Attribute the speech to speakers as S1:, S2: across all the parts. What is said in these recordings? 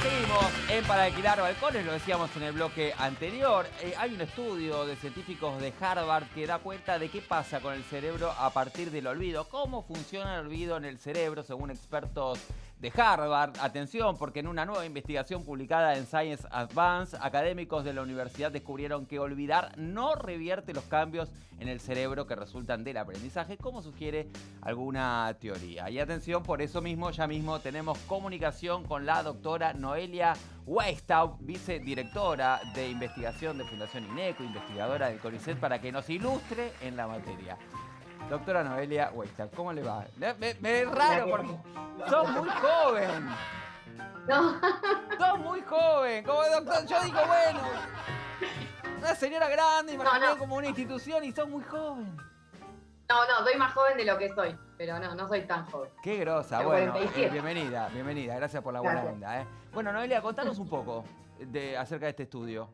S1: Seguimos en Para Alquilar Balcones, lo decíamos en el bloque anterior. Hay un estudio de científicos de Harvard que da cuenta de qué pasa con el cerebro a partir del olvido. Cómo funciona el olvido en el cerebro, según expertos de Harvard. Atención, porque en una nueva investigación publicada en Science Advance, académicos de la universidad descubrieron que olvidar no revierte los cambios en el cerebro que resultan del aprendizaje, como sugiere alguna teoría. Y atención, por eso mismo, ya mismo tenemos comunicación con la doctora Noelia Weisstaub, vicedirectora de investigación de Fundación INECO, investigadora del CONICET, para que nos ilustre en la materia. Doctora Noelia Weisstaub, ¿cómo le va? Me es raro porque sos muy joven.
S2: No,
S1: Sos muy joven. Como doctor, yo digo, bueno, una señora grande, imaginé
S2: no.
S1: como una institución y sos muy joven.
S2: No, soy más joven de lo que soy, pero no soy tan joven.
S1: Qué grosa,
S2: Tengo
S1: bueno,
S2: 47.
S1: bienvenida, gracias por la buena
S2: Gracias.
S1: onda. Bueno, Noelia, contanos un poco acerca de este estudio.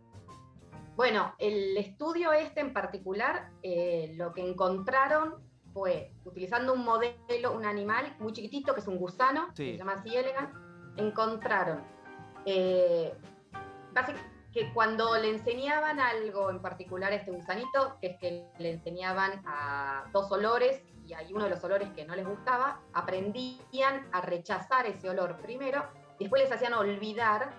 S2: Bueno, el estudio este en particular, lo que encontraron fue, utilizando un modelo, un animal muy chiquitito, que es un gusano,
S1: Sí.
S2: que se llama C. elegans, encontraron básicamente que cuando le enseñaban algo en particular a este gusanito, que es que le enseñaban a dos olores, y hay uno de los olores que no les gustaba, aprendían a rechazar ese olor primero, y después les hacían olvidar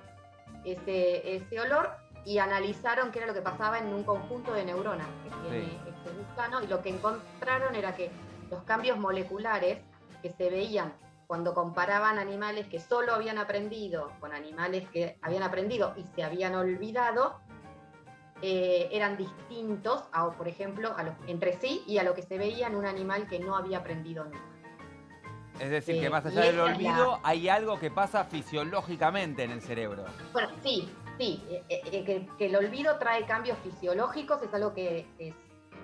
S2: ese olor, y analizaron qué era lo que pasaba en un conjunto de neuronas que tiene este gusano, y lo que encontraron era que los cambios moleculares que se veían cuando comparaban animales que solo habían aprendido con animales que habían aprendido y se habían olvidado, eran distintos, por ejemplo, entre sí y a lo que se veía en un animal que no había aprendido nunca.
S1: Es decir, que más allá del olvido, hay algo que pasa fisiológicamente en el cerebro.
S2: Bueno, sí, que el olvido trae cambios fisiológicos, es algo que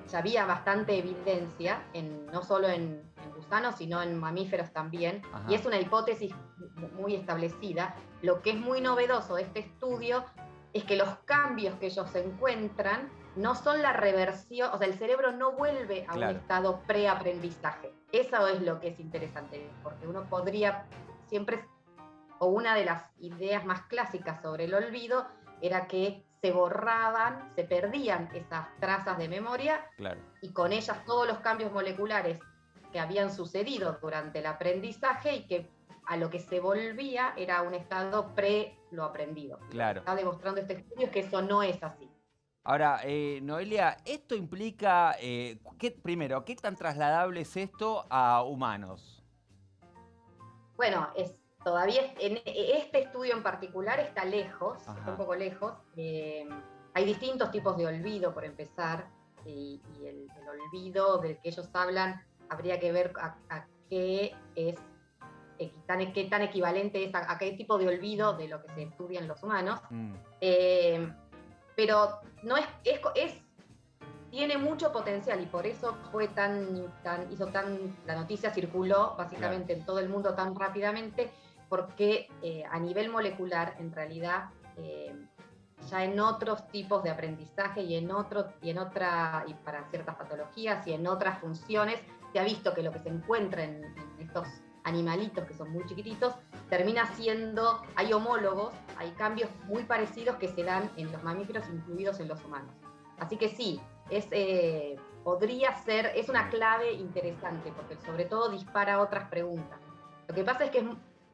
S2: ya había bastante evidencia, no solo en gusanos, sino en mamíferos también. Ajá. Y es una hipótesis muy establecida. Lo que es muy novedoso de este estudio es que los cambios que ellos encuentran no son la reversión, o sea, el cerebro no vuelve a un estado preaprendizaje. Eso es lo que es interesante, porque uno podría siempre, o una de las ideas más clásicas sobre el olvido era que se borraban, se perdían esas trazas de memoria, y con ellas todos los cambios moleculares que habían sucedido durante el aprendizaje, y que a lo que se volvía era un estado pre lo aprendido.
S1: Claro.
S2: Está demostrando este estudio que eso no es así.
S1: Ahora, Noelia, esto implica, primero, ¿qué tan trasladable es esto a humanos?
S2: Bueno, todavía en este estudio en particular está lejos, está un poco lejos. Hay distintos tipos de olvido, por empezar, y el olvido del que ellos hablan habría que ver a qué es, qué tan equivalente es a qué tipo de olvido de lo que se estudia en los humanos. Pero no tiene mucho potencial, y por eso fue la noticia circuló básicamente en todo el mundo tan rápidamente, porque a nivel molecular, en realidad, ya en otros tipos de aprendizaje y para ciertas patologías y en otras funciones, se ha visto que lo que se encuentra en estos animalitos que son muy chiquititos, termina siendo, hay homólogos, hay cambios muy parecidos que se dan en los mamíferos, incluidos en los humanos. Así que sí, podría ser, es una clave interesante, porque sobre todo dispara otras preguntas. Lo que pasa es que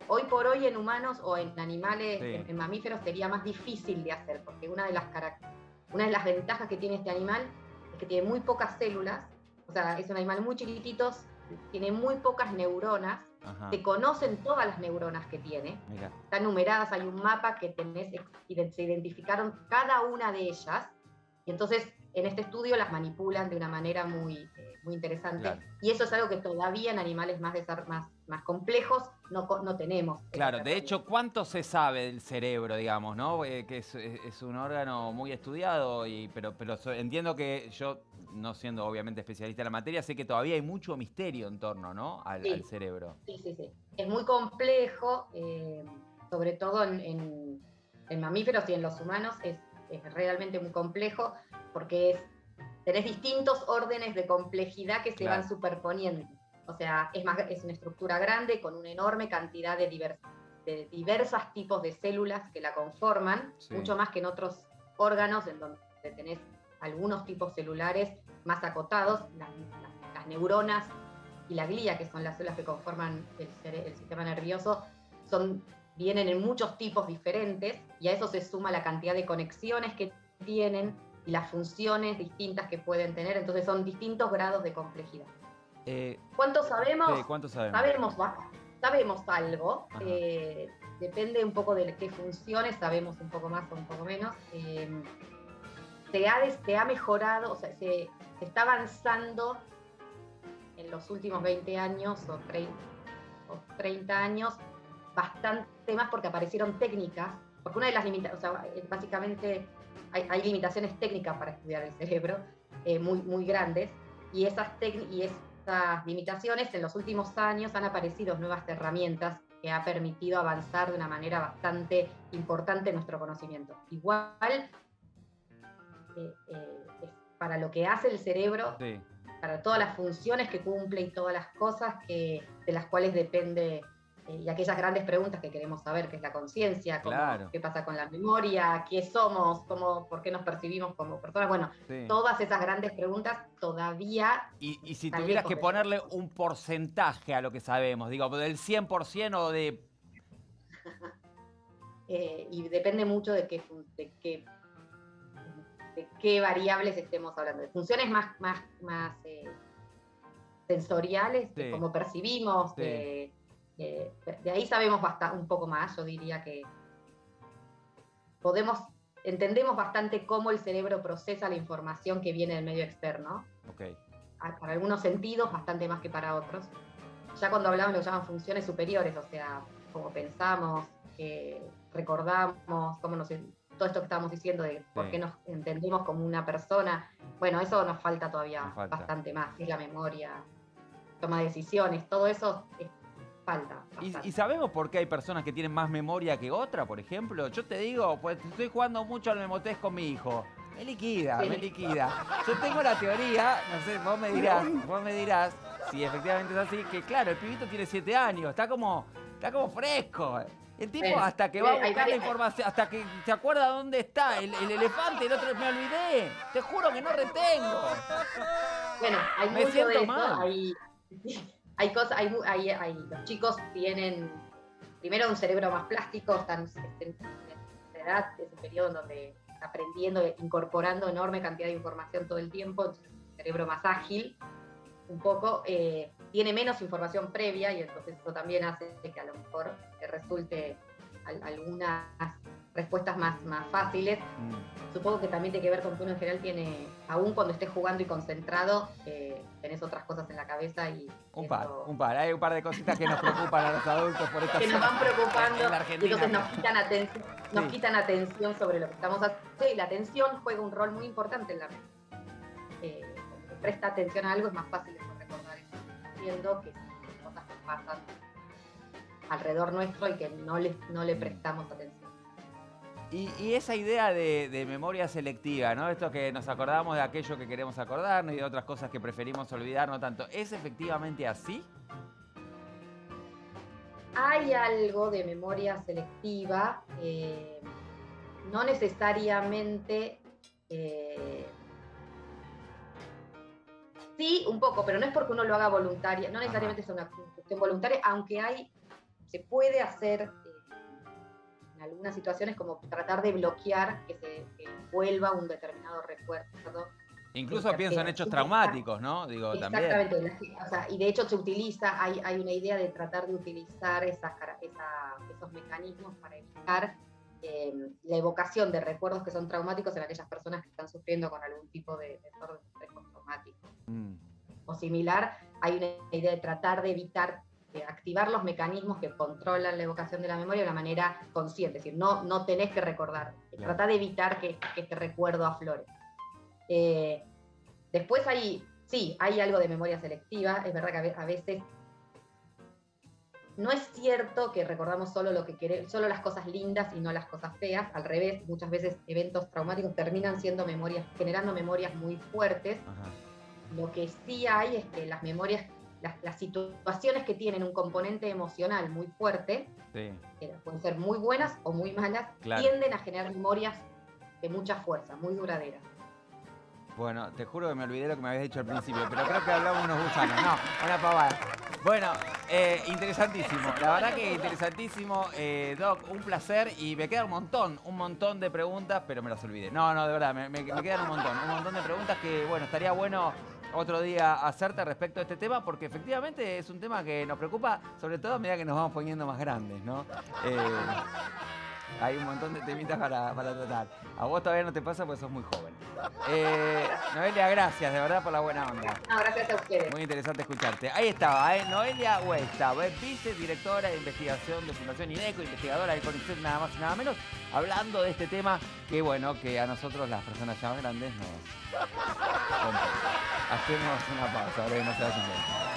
S2: hoy por hoy en humanos o en animales, en mamíferos, sería más difícil de hacer, porque una de las ventajas que tiene este animal es que tiene muy pocas células, o sea, es un animal muy chiquitito, tiene muy pocas neuronas. Ajá. Se conocen todas las neuronas que tiene. Mira. Están numeradas, hay un mapa que se identificaron cada una de ellas, y entonces en este estudio las manipulan de una manera muy interesante. Claro. Y eso es algo que todavía en animales más complejos no tenemos.
S1: Claro, de hecho, ¿cuánto se sabe del cerebro, digamos, no? Que es un órgano muy estudiado, pero entiendo que yo, no siendo obviamente especialista en la materia, sé que todavía hay mucho misterio en torno, ¿no? al cerebro.
S2: Sí. Es muy complejo, sobre todo en mamíferos y en los humanos es realmente muy complejo, porque tenés distintos órdenes de complejidad que se van superponiendo. O sea, es una estructura grande con una enorme cantidad de de diversos tipos de células que la conforman,
S1: Sí.
S2: mucho más que en otros órganos en donde tenés algunos tipos celulares más acotados, las neuronas y la glía, que son las células que conforman el sistema nervioso, vienen en muchos tipos diferentes, y a eso se suma la cantidad de conexiones que tienen y las funciones distintas que pueden tener, entonces son distintos grados de complejidad. ¿Cuánto sabemos?
S1: Sí, ¿cuánto sabemos?
S2: Sabemos algo, depende un poco de qué funciones, sabemos un poco más o un poco menos. Se ha mejorado, o sea, se está avanzando en los últimos 20 años o 30 años bastante más, porque aparecieron técnicas, porque una de las limitaciones, o sea, básicamente hay limitaciones técnicas para estudiar el cerebro, muy grandes, y esas limitaciones en los últimos años han aparecido nuevas herramientas que ha permitido avanzar de una manera bastante importante en nuestro conocimiento. Igual, para lo que hace el cerebro,
S1: Sí.
S2: para todas las funciones que cumple y todas las cosas de las cuales depende, y aquellas grandes preguntas que queremos saber, que es la conciencia,
S1: Claro.
S2: qué pasa con la memoria, qué somos, por qué nos percibimos como personas, bueno,
S1: Sí.
S2: todas esas grandes preguntas todavía...
S1: Y si tuvieras que ponerle un porcentaje a lo que sabemos, digo, del 100% o de...
S2: y depende mucho de qué variables estemos hablando. De funciones más sensoriales,
S1: Sí.
S2: de cómo percibimos,
S1: Sí.
S2: de ahí sabemos un poco más. Yo diría que entendemos bastante cómo el cerebro procesa la información que viene del medio externo.
S1: Ok.
S2: Para algunos sentidos, bastante más que para otros. Ya cuando hablamos lo llaman funciones superiores, o sea, cómo pensamos, recordamos, todo esto que estábamos diciendo de por qué nos entendemos como una persona. Bueno, eso nos falta todavía bastante más, es la memoria, toma de decisiones, todo eso falta.
S1: ¿Y sabemos por qué hay personas que tienen más memoria que otra, por ejemplo? Yo te digo, pues estoy jugando mucho al memotest con mi hijo. Me liquida. Yo tengo la teoría, no sé, vos me dirás si efectivamente es así, que claro, el pibito tiene 7 años, está como fresco. El tipo hasta que va a buscar la información, hasta que se acuerda dónde está el elefante, el otro me olvidé. Te juro que no retengo.
S2: Bueno, hay
S1: me
S2: mucho
S1: siento
S2: de eso,
S1: mal.
S2: hay cosas, los chicos tienen primero un cerebro más plástico, están en edad, es un periodo en donde aprendiendo, incorporando enorme cantidad de información todo el tiempo, entonces un cerebro más ágil, un poco, tiene menos información previa, y entonces eso también hace que a lo mejor te resulte algunas respuestas más fáciles. Supongo que también tiene que ver con que uno en general tiene, aún cuando estés jugando y concentrado, tenés otras cosas en la cabeza y...
S1: Hay un par de cositas que nos preocupan a los adultos por esta
S2: que nos van preocupando,
S1: en la Argentina,
S2: y entonces nos quitan atención sobre lo que estamos haciendo. Sí, la atención juega un rol muy importante en la mente. Cuando presta atención a algo es más fácil de recordar eso, haciendo que cosas que pasan alrededor nuestro y que no le prestamos atención.
S1: Y esa idea de memoria selectiva, ¿no? Esto que nos acordamos de aquello que queremos acordarnos y de otras cosas que preferimos olvidar, no tanto. ¿Es efectivamente así?
S2: Hay algo de memoria selectiva, no necesariamente... sí, un poco, pero no es porque uno lo haga voluntaria, no necesariamente es una cuestión voluntaria, aunque se puede hacer... en algunas situaciones, como tratar de bloquear que vuelva un determinado recuerdo.
S1: Incluso pienso en hechos traumáticos, ¿no? Digo,
S2: exactamente,
S1: también.
S2: O sea, y de hecho se utiliza, hay una idea de tratar de utilizar esos mecanismos para evitar la evocación de recuerdos que son traumáticos en aquellas personas que están sufriendo con algún tipo de desorden de estrés postraumático. O similar, hay una idea de tratar de evitar activar los mecanismos que controlan la evocación de la memoria de una manera consciente, es decir, no tenés que recordar, tratar de evitar que este recuerdo aflore. Después hay algo de memoria selectiva, es verdad que a veces no es cierto que recordamos solo las cosas lindas y no las cosas feas, al revés, muchas veces eventos traumáticos terminan generando memorias muy fuertes. Ajá. Lo que sí hay es que las memorias las situaciones que tienen un componente emocional muy fuerte,
S1: Sí,
S2: que pueden ser muy buenas o muy malas,
S1: claro.
S2: tienden a generar memorias de mucha fuerza, muy duraderas.
S1: Bueno, te juro que me olvidé lo que me habías dicho al principio, pero creo que hablamos unos gusanos. No, una pavada. Bueno, interesantísimo. La verdad que interesantísimo. Doc, un placer y me queda un montón de preguntas, pero me las olvidé. No, de verdad, me quedan un montón de preguntas que, bueno, estaría bueno otro día hacerte respecto a este tema, porque efectivamente es un tema que nos preocupa, sobre todo a medida que nos vamos poniendo más grandes, ¿no? Hay un montón de temitas para tratar. A vos todavía no te pasa porque sos muy joven. Noelia, gracias de verdad por la buena onda.
S2: No, gracias a ustedes.
S1: Muy interesante escucharte. Ahí estaba, Noelia Huesta, vicedirectora de investigación de Fundación IDECO, investigadora de CONICET, nada más y nada menos, hablando de este tema que, bueno, que a nosotros las personas ya grandes nos compete. Hacemos una pausa, ahora que no se vayan bien.